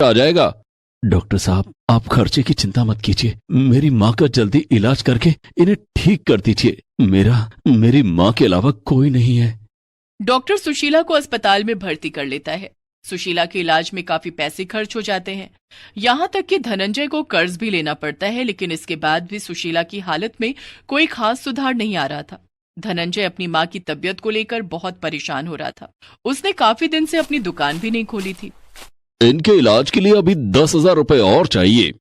आ जाएगा। डॉक्टर साहब, आप खर्चे की चिंता मत कीजिए, मेरी माँ का जल्दी इलाज करके इन्हें ठीक कर दीजिए। मेरी माँ के अलावा कोई नहीं है। डॉक्टर सुशीला को अस्पताल में भर्ती कर लेता है। सुशीला के इलाज में काफी पैसे खर्च हो जाते हैं, यहाँ तक कि धनंजय को कर्ज भी लेना पड़ता है। लेकिन इसके बाद भी सुशीला की हालत में कोई खास सुधार नहीं आ रहा था। धनंजय अपनी माँ की तबीयत को लेकर बहुत परेशान हो रहा था। उसने काफी दिन से अपनी दुकान भी नहीं खोली थी। इनके इलाज के लिए अभी 10,000 रुपए और चाहिए।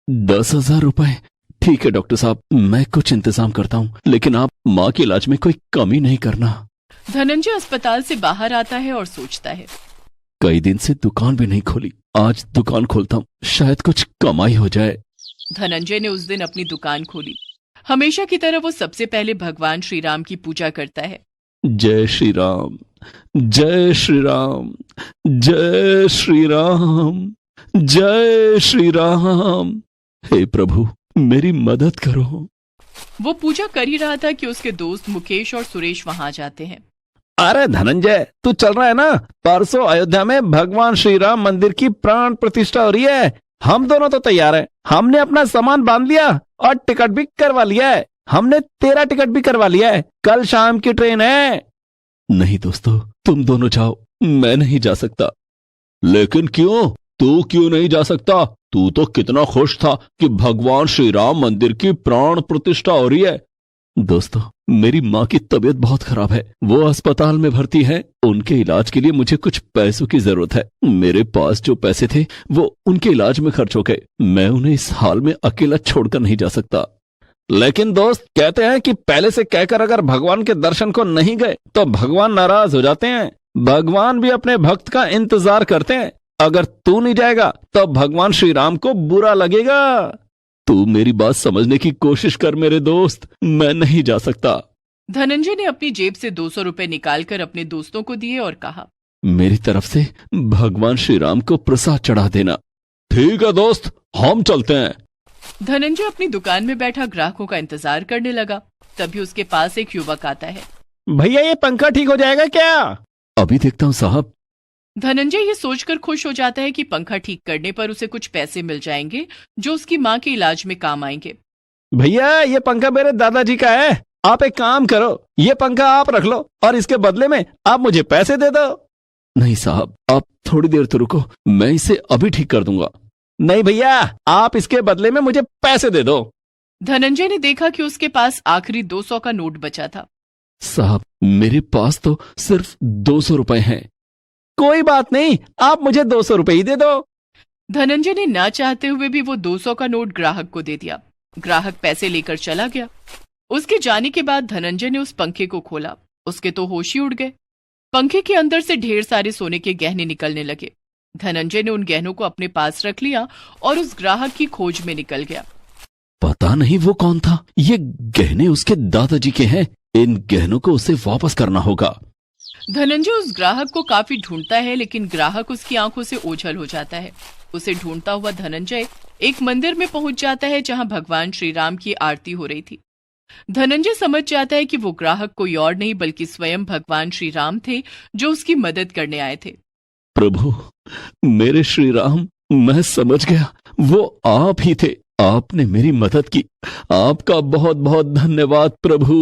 10,000 रुपए? ठीक है डॉक्टर साहब, मैं कुछ इंतजाम करता हूँ, लेकिन आप माँ के इलाज में कोई कमी नहीं करना। धनंजय अस्पताल से बाहर आता है और सोचता है, कई दिन से दुकान भी नहीं खोली, आज दुकान खोलता हूँ, शायद कुछ कमाई हो जाए। धनंजय ने उस दिन अपनी दुकान खोली। हमेशा की तरह वो सबसे पहले भगवान श्री राम की पूजा करता है। जय श्री राम, जय श्री राम, जय श्री राम, जय श्री राम। हे प्रभु, मेरी मदद करो। वो पूजा कर ही रहा था कि उसके दोस्त मुकेश और सुरेश वहां आ जाते हैं। अरे धनंजय, तू चल रहा है ना? परसों अयोध्या में भगवान श्री राम मंदिर की प्राण प्रतिष्ठा हो रही है। हम दोनों तो तैयार हैं। हमने अपना सामान बांध लिया और टिकट भी करवा लिया है। हमने तेरा टिकट भी करवा लिया है। कल शाम की ट्रेन है। नहीं दोस्तों, तुम दोनों जाओ, मैं नहीं जा सकता। लेकिन क्यों? तू क्यों नहीं जा सकता? तू तो कितना खुश था कि भगवान श्री राम मंदिर की प्राण प्रतिष्ठा हो रही है। दोस्तों, मेरी माँ की तबीयत बहुत खराब है, वो अस्पताल में भर्ती है। उनके इलाज के लिए मुझे कुछ पैसों की जरूरत है। मेरे पास जो पैसे थे वो उनके इलाज में खर्च हो गए। मैं उन्हें इस हाल में अकेला छोड़कर नहीं जा सकता। लेकिन दोस्त, कहते हैं कि पहले से कहकर अगर भगवान के दर्शन को नहीं गए तो भगवान नाराज हो जाते हैं। भगवान भी अपने भक्त का इंतजार करते हैं। अगर तू नहीं जाएगा तो भगवान श्री राम को बुरा लगेगा। तू मेरी बात समझने की कोशिश कर मेरे दोस्त, मैं नहीं जा सकता। धनंजय ने अपनी जेब से 200 रुपए निकालकर अपने दोस्तों को दिए और कहा, मेरी तरफ से भगवान श्री राम को प्रसाद चढ़ा देना। ठीक है दोस्त, हम चलते हैं। धनंजय अपनी दुकान में बैठा ग्राहकों का इंतजार करने लगा। तभी उसके पास एक युवक आता है। भैया, ये पंखा ठीक हो जाएगा क्या? अभी देखता हूँ साहब। धनंजय ये सोचकर खुश हो जाता है कि पंखा ठीक करने पर उसे कुछ पैसे मिल जाएंगे जो उसकी माँ के इलाज में काम आएंगे। भैया, ये पंखा मेरे दादाजी का है। आप एक काम करो, ये पंखा आप रख लो और इसके बदले में आप मुझे पैसे दे दो। नहीं साहब, आप थोड़ी देर तो रुको, मैं इसे अभी ठीक कर दूंगा। नहीं भैया, आप इसके बदले में मुझे पैसे दे दो। धनंजय ने देखा कि उसके पास आखिरी 200 का नोट बचा था। साहब, मेरे पास तो सिर्फ 200 रुपए हैं। कोई बात नहीं, आप मुझे 200 रुपए ही दे दो। धनंजय ने ना चाहते हुए भी वो 200 का नोट ग्राहक को दे दिया। ग्राहक पैसे लेकर चला गया। उसके जाने के बाद धनंजय ने उस पंखे को खोला। उसके तो होश ही उड़ गए। पंखे के अंदर से ढेर सारे सोने के गहने निकलने लगे। धनंजय ने उन गहनों को अपने पास रख लिया और उस ग्राहक की खोज में निकल गया। पता नहीं वो कौन था। ये गहने उसके दादाजी के हैं। इन गहनों को उसे वापस करना होगा। धनंजय उस ग्राहक को काफी ढूंढता है, लेकिन ग्राहक उसकी आंखों से ओझल हो जाता है। उसे ढूंढता हुआ धनंजय एक मंदिर में पहुंच जाता है जहां भगवान श्री राम की आरती हो रही थी। धनंजय समझ जाता है कि वो ग्राहक कोई और नहीं बल्कि स्वयं भगवान श्री राम थे जो उसकी मदद करने आए थे। प्रभु, मेरे श्री राम, मैं समझ गया, वो आप ही थे। आपने मेरी मदद की। आपका बहुत बहुत धन्यवाद प्रभु।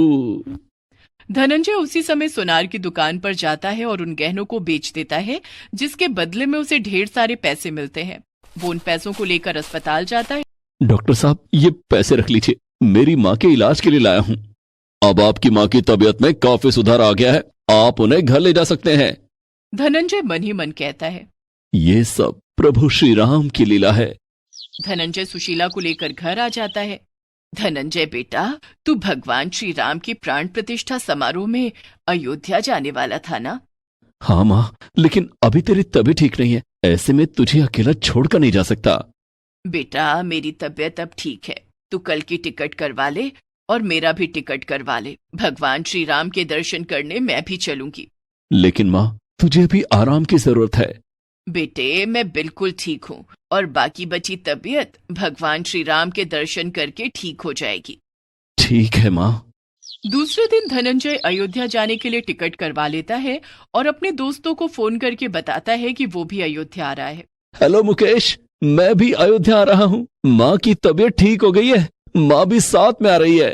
धनंजय उसी समय सुनार की दुकान पर जाता है और उन गहनों को बेच देता है, जिसके बदले में उसे ढेर सारे पैसे मिलते हैं। वो उन पैसों को लेकर अस्पताल जाता है। डॉक्टर साहब, ये पैसे रख लीजिए, मेरी माँ के इलाज के लिए लाया हूँ। अब आपकी माँ की तबीयत में काफी सुधार आ गया है, आप उन्हें घर ले जा सकते हैं। धनंजय मन ही मन कहता है, ये सब प्रभु श्री राम की लीला है। धनंजय सुशीला को लेकर घर आ जाता है। धनंजय बेटा, तू भगवान श्री राम की प्राण प्रतिष्ठा समारोह में अयोध्या जाने वाला था ना? हाँ माँ, लेकिन अभी तेरी तबीयत ठीक नहीं है, ऐसे में तुझे अकेला छोड़कर नहीं जा सकता। बेटा, मेरी तबीयत अब ठीक है। तू कल की टिकट करवा ले और मेरा भी टिकट करवा ले। भगवान श्री राम के दर्शन करने मैं भी चलूंगी। लेकिन माँ, तुझे अभी आराम की जरूरत है। बेटे, मैं बिल्कुल ठीक हूँ और बाकी बची तबीयत भगवान श्री राम के दर्शन करके ठीक हो जाएगी। ठीक है माँ। दूसरे दिन धनंजय अयोध्या जाने के लिए टिकट करवा लेता है और अपने दोस्तों को फोन करके बताता है कि वो भी अयोध्या आ रहा है। हेलो मुकेश, मैं भी अयोध्या आ रहा हूँ। माँ की तबीयत ठीक हो गई है, माँ भी साथ में आ रही है।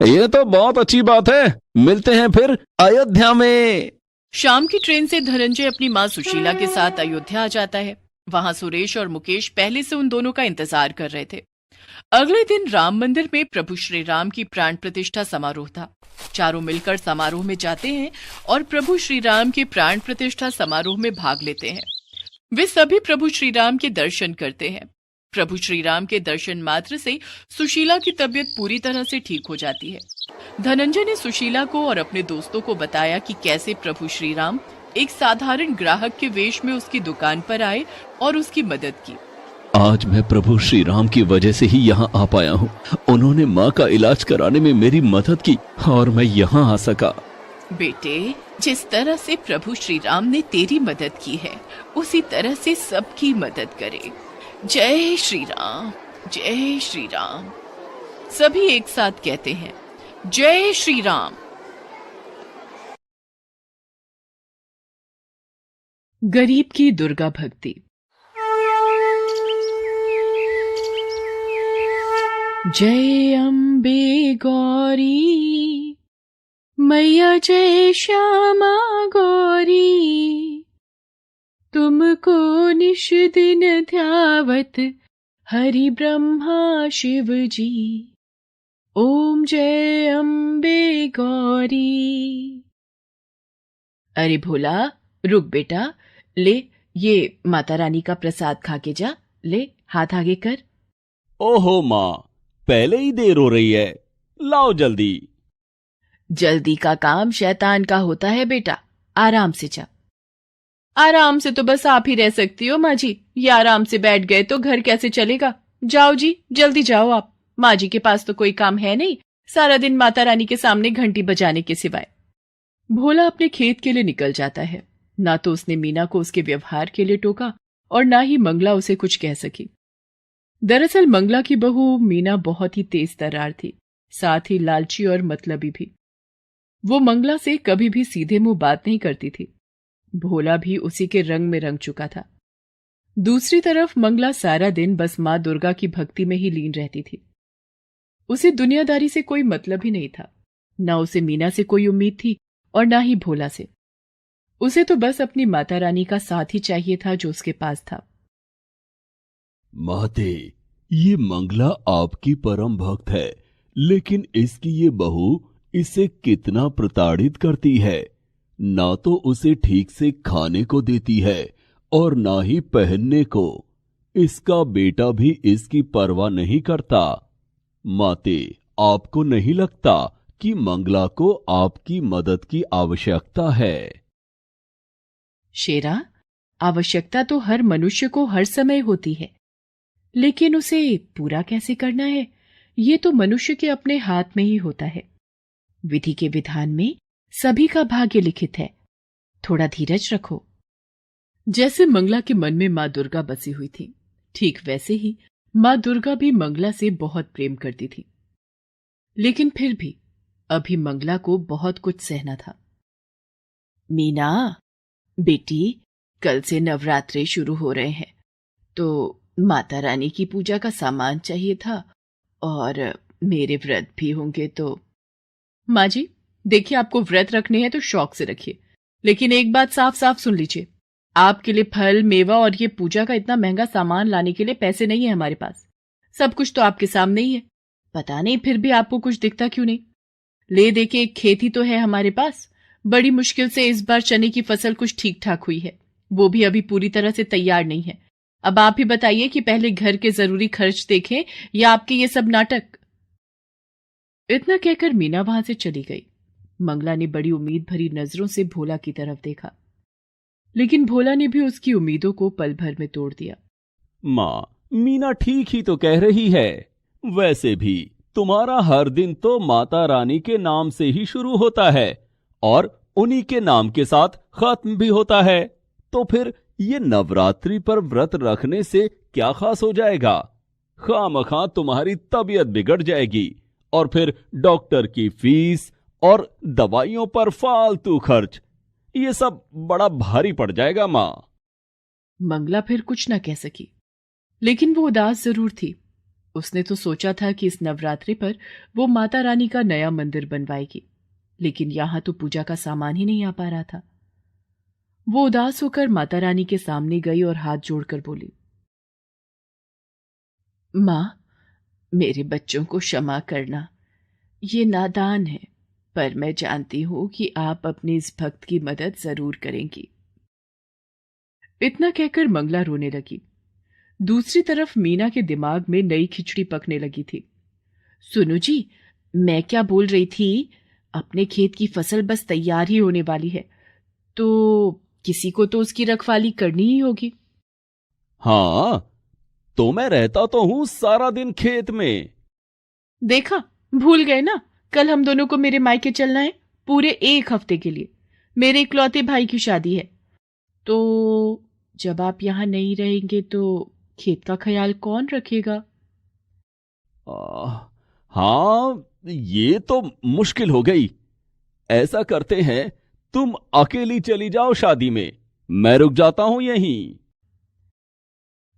ये तो बहुत अच्छी बात है, मिलते हैं फिर अयोध्या में। शाम की ट्रेन से धनंजय अपनी माँ सुशीला के साथ अयोध्या आ जाता है। वहां सुरेश और मुकेश पहले से उन दोनों का इंतजार कर रहे थे। अगले दिन राम मंदिर में प्रभु श्री राम की प्राण प्रतिष्ठा समारोह था। चारों मिलकर समारोह में जाते हैं और प्रभु श्री राम के प्राण प्रतिष्ठा समारोह में भाग लेते हैं। वे सभी प्रभु श्री राम के दर्शन करते हैं। प्रभु श्री राम के दर्शन मात्र से सुशीला की तबीयत पूरी तरह से ठीक हो जाती है। धनंजय ने सुशीला को और अपने दोस्तों को बताया कि कैसे प्रभु श्री राम एक साधारण ग्राहक के वेश में उसकी दुकान पर आए और उसकी मदद की। आज मैं प्रभु श्री राम की वजह से ही यहाँ आ पाया हूँ। उन्होंने माँ का इलाज कराने में मेरी मदद की और मैं यहाँ आ सका। बेटे, जिस तरह से प्रभु श्री राम ने तेरी मदद की है, उसी तरह से सबकी मदद करे। जय श्री राम, जय श्री राम। सभी एक साथ कहते हैं, जय श्री राम। गरीब की दुर्गा भक्ति। जय अम्बे गौरी मैया, जय श्यामा गौरी। तुमको निश दिन ध्यावत हरि ब्रह्मा शिव जी। ओम जय अम्बे गौरी। अरे भोला, रुक बेटा, ले ये माता रानी का प्रसाद खा के जा। ले, हाथ आगे कर। ओहो माँ, पहले ही देर हो रही है, लाओ जल्दी। जल्दी का काम शैतान का होता है बेटा, आराम से जा। आराम से तो बस आप ही रह सकती हो माँ जी, ये आराम से बैठ गए तो घर कैसे चलेगा। जाओ जी, जल्दी जाओ आप। माँ जी के पास तो कोई काम है नहीं, सारा दिन माता रानी के सामने घंटी बजाने के सिवाय। भोला अपने खेत के लिए निकल जाता है। ना तो उसने मीना को उसके व्यवहार के लिए टोका और ना ही मंगला उसे कुछ कह सकी। दरअसल मंगला की बहू मीना बहुत ही तेज तर्रार थी, साथ ही लालची और मतलबी भी। वो मंगला से कभी भी सीधे मुंह बात नहीं करती थी। भोला भी उसी के रंग में रंग चुका था। दूसरी तरफ मंगला सारा दिन बस मां दुर्गा की भक्ति में ही लीन रहती थी। उसे दुनियादारी से कोई मतलब ही नहीं था। ना उसे मीना से कोई उम्मीद थी और ना ही भोला से। उसे तो बस अपनी माता रानी का साथ ही चाहिए था जो उसके पास था। माते, ये मंगला आपकी परम भक्त है, लेकिन इसकी ये बहू इसे कितना प्रताड़ित करती है। ना तो उसे ठीक से खाने को देती है और ना ही पहनने को। इसका बेटा भी इसकी परवाह नहीं करता। माते, आपको नहीं लगता कि मंगला को आपकी मदद की आवश्यकता है? शेरा, आवश्यकता तो हर मनुष्य को हर समय होती है, लेकिन उसे पूरा कैसे करना है, ये तो मनुष्य के अपने हाथ में ही होता है। विधि के विधान में सभी का भाग्य लिखित है। थोड़ा धीरज रखो। जैसे मंगला के मन में मां दुर्गा बसी हुई थी, ठीक वैसे ही मां दुर्गा भी मंगला से बहुत प्रेम करती थी। लेकिन फिर भी अभी मंगला को बहुत कुछ सहना था। मीना बेटी, कल से नवरात्रे शुरू हो रहे हैं, तो माता रानी की पूजा का सामान चाहिए था और मेरे व्रत भी होंगे तो। माँ जी, देखिए, आपको व्रत रखने हैं तो शौक से रखिए, लेकिन एक बात साफ साफ सुन लीजिए, आपके लिए फल, मेवा और ये पूजा का इतना महंगा सामान लाने के लिए पैसे नहीं है हमारे पास। सब कुछ तो आपके सामने ही है। पता नहीं फिर भी आपको कुछ दिखता क्यों नहीं। ले दे के एक खेती तो है हमारे पास। बड़ी मुश्किल से इस बार चने की फसल कुछ ठीक ठाक हुई है, वो भी अभी पूरी तरह से तैयार नहीं है। अब आप ही बताइए कि पहले घर के जरूरी खर्च देखें या आपके ये सब नाटक। इतना कहकर मीना वहां से चली गई। मंगला ने बड़ी उम्मीद भरी नजरों से भोला की तरफ देखा, लेकिन भोला ने भी उसकी उम्मीदों को पल भर में तोड़ दिया। माँ, मीना ठीक ही तो कह रही है। वैसे भी तुम्हारा हर दिन तो माता रानी के नाम से ही शुरू होता है और उन्हीं के नाम के साथ खत्म भी होता है, तो फिर ये नवरात्रि पर व्रत रखने से क्या खास हो जाएगा? खामखा तुम्हारी तबीयत बिगड़ जाएगी और फिर डॉक्टर की फीस और दवाइयों पर फालतू खर्च, ये सब बड़ा भारी पड़ जाएगा माँ। मंगला फिर कुछ न कह सकी, लेकिन वो उदास जरूर थी। उसने तो सोचा था कि इस नवरात्रि पर वो माता रानी का नया मंदिर बनवाएगी, लेकिन यहां तो पूजा का सामान ही नहीं आ पा रहा था। वो उदास होकर माता रानी के सामने गई और हाथ जोड़कर बोली, मां, मेरे बच्चों को क्षमा करना, ये नादान है, पर मैं जानती हूं कि आप अपने इस भक्त की मदद जरूर करेंगी। इतना कहकर मंगला रोने लगी। दूसरी तरफ मीना के दिमाग में नई खिचड़ी पकने लगी थी। सुनो जी, मैं क्या बोल रही थी, अपने खेत की फसल बस तैयार ही होने वाली है, तो किसी को तो उसकी रखवाली करनी ही होगी। हाँ, तो मैं रहता तो हूं सारा दिन खेत में। देखा, भूल गए ना, कल हम दोनों को मेरे मायके चलना है पूरे 1 हफ्ते के लिए। मेरे इकलौते भाई की शादी है, तो जब आप यहां नहीं रहेंगे तो खेत का ख्याल कौन रखेगा? हाँ, ये तो मुश्किल हो गई। ऐसा करते हैं, तुम अकेली चली जाओ शादी में, मैं रुक जाता हूं यहीं।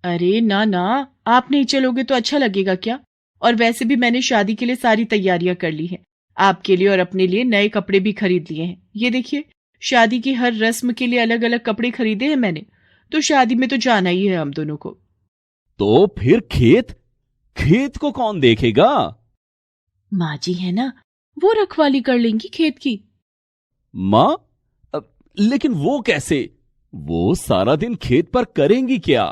अरे ना ना, आप नहीं चलोगे तो अच्छा लगेगा क्या? और वैसे भी मैंने शादी के लिए सारी तैयारियां कर ली हैं। आपके लिए और अपने लिए नए कपड़े भी खरीद लिए हैं। ये देखिए, शादी की हर रस्म के लिए अलग अलग कपड़े खरीदे हैं मैंने, तो शादी में तो जाना ही है हम दोनों को। तो फिर खेत खेत को कौन देखेगा? माँ जी है ना, वो रखवाली कर लेंगी खेत की। मां? लेकिन वो कैसे? वो सारा दिन खेत पर करेंगी क्या?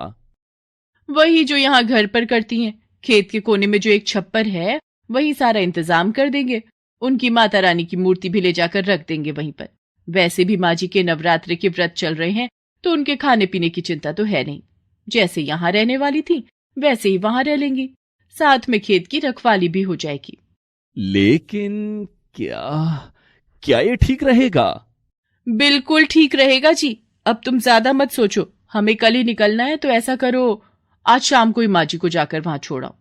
वही जो यहाँ घर पर करती हैं। खेत के कोने में जो एक छप्पर है, वही सारा इंतजाम कर देंगे। उनकी माता रानी की मूर्ति भी ले जाकर रख देंगे वहीं पर। वैसे भी माँ जी के नवरात्रि के व्रत चल रहे हैं, तो उनके खाने पीने की चिंता तो है नहीं। जैसे यहाँ रहने वाली थी, वैसे ही वहां रह लेंगी। साथ में खेत की रखवाली भी हो जाएगी। लेकिन क्या क्या ये ठीक रहेगा? बिल्कुल ठीक रहेगा जी। अब तुम ज्यादा मत सोचो, हमें कल ही निकलना है, तो ऐसा करो, आज शाम को ही माँ जी को जाकर वहां छोड़ाओ।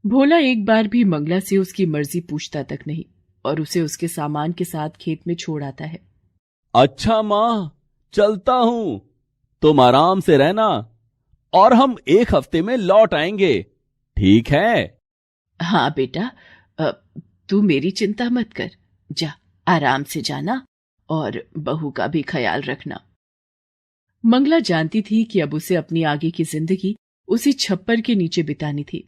भोला एक बार भी मंगला से उसकी मर्जी पूछता तक नहीं, और उसे उसके सामान के साथ खेत में छोड़ आता है। अच्छा मां, चलता हूं, तुम आराम से रहना, और हम 1 हफ्ते में लौट आएंगे, ठीक है? हाँ बेटा, तू मेरी चिंता मत कर, जा आराम से जाना, और बहू का भी ख्याल रखना। मंगला जानती थी कि अब उसे अपनी आगे की जिंदगी उसी छप्पर के नीचे बितानी थी,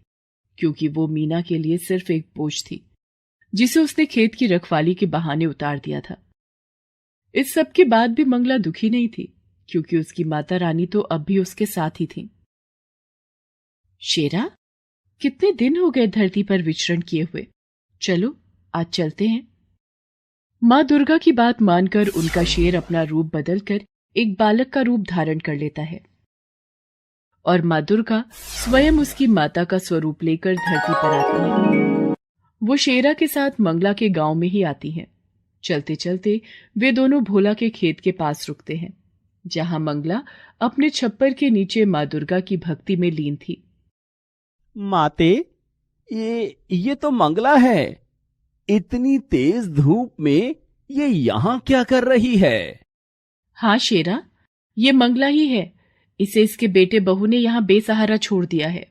क्योंकि वो मीना के लिए सिर्फ एक बोझ थी, जिसे उसने खेत की रखवाली के बहाने उतार दिया था। इस सब के बाद भी मंगला दुखी नहीं थी, क्योंकि उसकी माता रानी तो अब भी उसके साथ ही थी। शेरा, कितने दिन हो गए धरती पर विचरण किए हुए, चलो आज चलते हैं। मां दुर्गा की बात मानकर उनका शेर अपना रूप बदलकर एक बालक का रूप धारण कर लेता है, और मां दुर्गा स्वयं उसकी माता का स्वरूप लेकर धरती पर आती है। वो शेरा के साथ मंगला के गांव में ही आती हैं। चलते चलते वे दोनों भोला के खेत के पास रुकते हैं, जहां मंगला अपने छप्पर के नीचे मां दुर्गा की भक्ति में लीन थी। माते, ये तो मंगला है। इतनी तेज धूप में ये यहां क्या कर रही है? हाँ शेरा, ये मंगला ही है। इसे इसके बेटे बहू ने यहाँ बेसहारा छोड़ दिया है।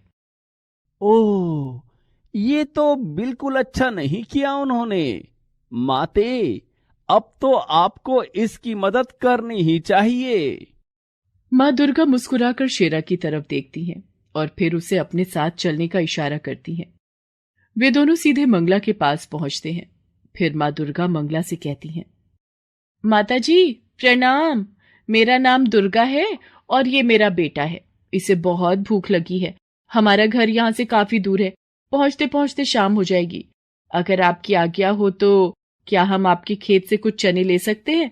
ओह, ये तो बिल्कुल अच्छा नहीं किया उन्होंने। माते, अब तो आपको इसकी मदद करनी ही चाहिए। माँ दुर्गा मुस्कुराकर शेरा की तरफ देखती हैं और फिर उसे अपने साथ चलने का इशारा करती हैं। वे दोनों सीधे मंगला के पास पहुंचते हैं। फिर माँ दुर्गा मंगला से कहती हैं, माता जी प्रणाम, मेरा नाम दुर्गा है और ये मेरा बेटा है। इसे बहुत भूख लगी है। हमारा घर यहाँ से काफी दूर है, पहुंचते पहुंचते शाम हो जाएगी। अगर आपकी आज्ञा हो तो क्या हम आपके खेत से कुछ चने ले सकते हैं?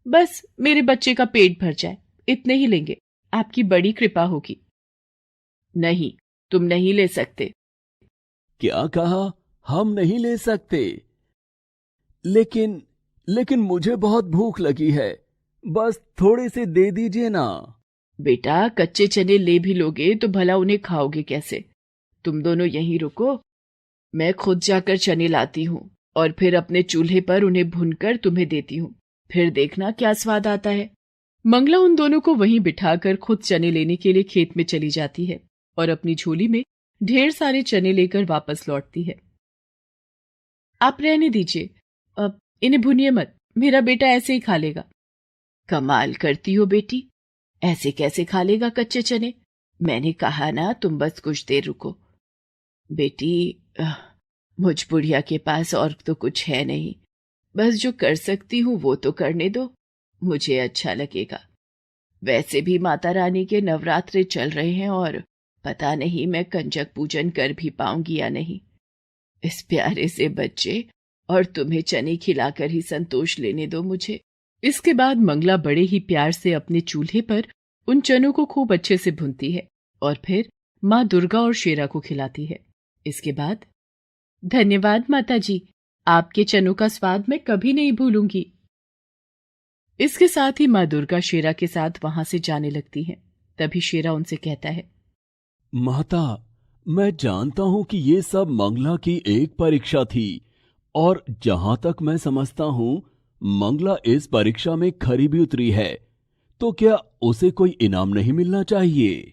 बस मेरे बच्चे का पेट भर जाए, इतने ही लेंगे, आपकी बड़ी कृपा होगी। नहीं, तुम नहीं ले सकते। क्या कहा? हम नहीं ले सकते? लेकिन मुझे बहुत भूख लगी है, बस थोड़े से दे दीजिए ना। बेटा, कच्चे चने ले भी लोगे तो भला उन्हें खाओगे कैसे? तुम दोनों यहीं रुको, मैं खुद जाकर चने लाती हूँ और फिर अपने चूल्हे पर उन्हें भूनकर तुम्हें देती हूँ। फिर देखना क्या स्वाद आता है। मंगला उन दोनों को वहीं बिठाकर खुद चने लेने के लिए खेत में चली जाती है और अपनी झोली में ढेर सारे चने लेकर वापस लौटती है। आप रहने दीजिए, अब इन्हें भूनिए मत, मेरा बेटा ऐसे ही खा लेगा। कमाल करती हो बेटी, ऐसे कैसे खा लेगा कच्चे चने? मैंने कहा ना तुम बस कुछ देर रुको। बेटी, मुझ बुढ़िया के पास और तो कुछ है नहीं, बस जो कर सकती हूँ वो तो करने दो, मुझे अच्छा लगेगा। वैसे भी माता रानी के नवरात्रे चल रहे हैं और पता नहीं मैं कंजक पूजन कर भी पाऊंगी या नहीं। इस प्यारे से बच्चे और तुम्हें चने खिलाकर ही संतोष लेने दो मुझे। इसके बाद मंगला बड़े ही प्यार से अपने चूल्हे पर उन चनों को खूब अच्छे से भूनती है और फिर माँ दुर्गा और शेरा को खिलाती है। इसके बाद, धन्यवाद माता जी, आपके चनों का स्वाद मैं कभी नहीं भूलूंगी। इसके साथ ही माँ दुर्गा शेरा के साथ वहां से जाने लगती है। तभी शेरा उनसे कहता है, माता, मैं जानता हूं कि ये सब मंगला की एक परीक्षा थी और जहां तक मैं समझता हूं मंगला इस परीक्षा में खरी भी उतरी है, तो क्या उसे कोई इनाम नहीं मिलना चाहिए?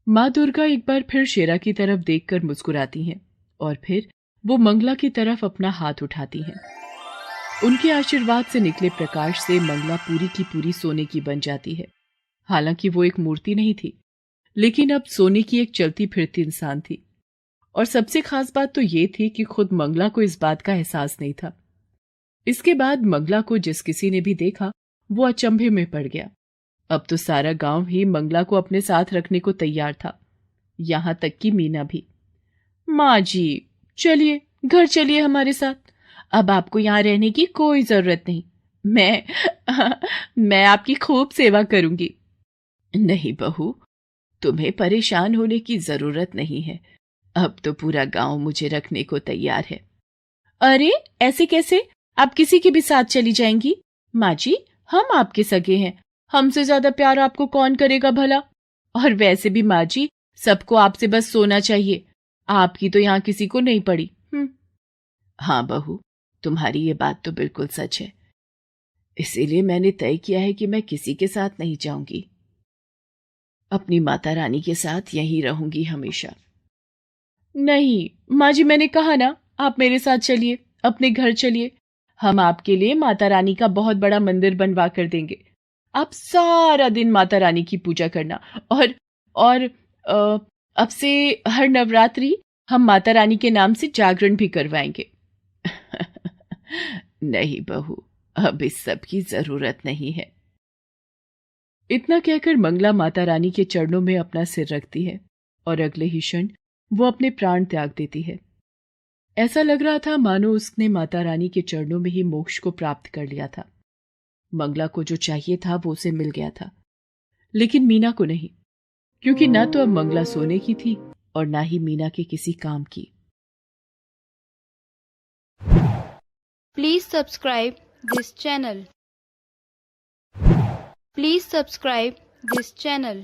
माँ दुर्गा एक बार फिर शेरा की तरफ देखकर मुस्कुराती हैं और फिर वो मंगला की तरफ अपना हाथ उठाती हैं। उनके आशीर्वाद से निकले प्रकाश से मंगला पूरी की पूरी सोने की बन जाती है। हालांकि वो एक मूर्ति नहीं थी, लेकिन अब सोने की एक चलती फिरती इंसान थी। और सबसे खास बात तो ये थी कि खुद मंगला को इस बात का एहसास नहीं था। इसके बाद मंगला को जिस किसी ने भी देखा वो अचंभे में पड़ गया। अब तो सारा गांव ही मंगला को अपने साथ रखने को तैयार था, यहां तक कि मीना भी। माँ जी, चलिए घर चलिए हमारे साथ, अब आपको यहाँ रहने की कोई जरूरत नहीं, मैं आपकी खूब सेवा करूंगी। नहीं बहू, तुम्हें परेशान होने की जरूरत नहीं है, अब तो पूरा गांव मुझे रखने को तैयार है। अरे ऐसे कैसे, आप किसी के भी साथ चली जाएंगी? माँ जी, हम आपके सगे हैं, हमसे ज्यादा प्यार आपको कौन करेगा भला? और वैसे भी माँ जी, सबको आपसे बस सोना चाहिए, आपकी तो यहाँ किसी को नहीं पड़ी। हाँ बहू, तुम्हारी ये बात तो बिल्कुल सच है, इसीलिए मैंने तय किया है कि मैं किसी के साथ नहीं जाऊंगी, अपनी माता रानी के साथ यहीं रहूंगी हमेशा। नहीं माँ जी, मैंने कहा ना, आप मेरे साथ चलिए, अपने घर चलिए, हम आपके लिए माता रानी का बहुत बड़ा मंदिर बनवा कर देंगे। आप सारा दिन माता रानी की पूजा करना और अब से हर नवरात्रि हम माता रानी के नाम से जागरण भी करवाएंगे। नहीं बहू, अब इस सब की जरूरत नहीं है। इतना कहकर मंगला माता रानी के चरणों में अपना सिर रखती है और अगले ही क्षण वो अपने प्राण त्याग देती है। ऐसा लग रहा था मानो उसने माता रानी के चरणों में ही मोक्ष को प्राप्त कर लिया था। मंगला को जो चाहिए था वो उसे मिल गया था, लेकिन मीना को नहीं, क्योंकि ना तो अब मंगला सोने की थी और ना ही मीना के किसी काम की। Please subscribe this channel. Please subscribe this channel.